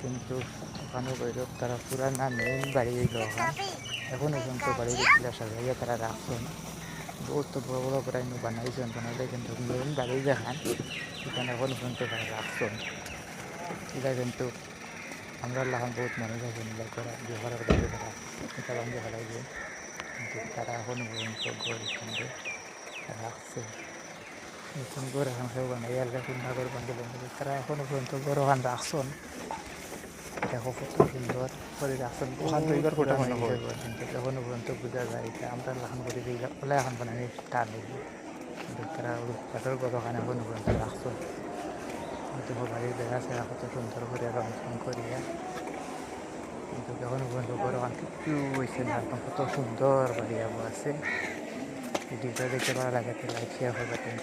কিন্তু ওখানেও বৈরব তারা পুরানা মেইন বাড়ি হইল ওখান এখনও পর্যন্ত বাড়ির কিলা সাজাইয়া তারা রাখছেন বহুত বড় বড় করে বানাইছেন বানাইলে কিন্তু মেইন বাড়ি দেখান এখানে এখনও পর্যন্ত তারা রাখছেন এটা কিন্তু আমরা লাগান বহুত মানুষ আছে মিলা করা বিয়ে করার বাড়ি তারা এটা ভাঙে ফেলাইছে কিন্তু তারা এখনও পর্যন্ত ঘর এখানে রাখছে নতুন ঘর এখন কেউ বানাইয়া কিনা ঘর বান্ধব তারা এখনও পর্যন্ত ঘর ওখান রাখছেন দেখো কত সুন্দর করে রাখছেন ওখান তো এবার ফটো মনে হয় কিন্তু এখনও পর্যন্ত বোঝা যায় এটা আমরা লাখান করে দিই ওলা এখন বানানি স্টার্ট হইব কিন্তু তারা পাথর গতখানে এখনও পর্যন্ত রাখছেন কিন্তু বাড়ির বেড়া সেরা কত সুন্দর করে রং ফং করিয়া কিন্তু এখনও পর্যন্ত ঘর ওখান কিছু হয়েছে না একদম কত সুন্দর বাড়ি আছে ভিডিওটা দেখতে ভালো লাগে লাইক শেয়ার করবেন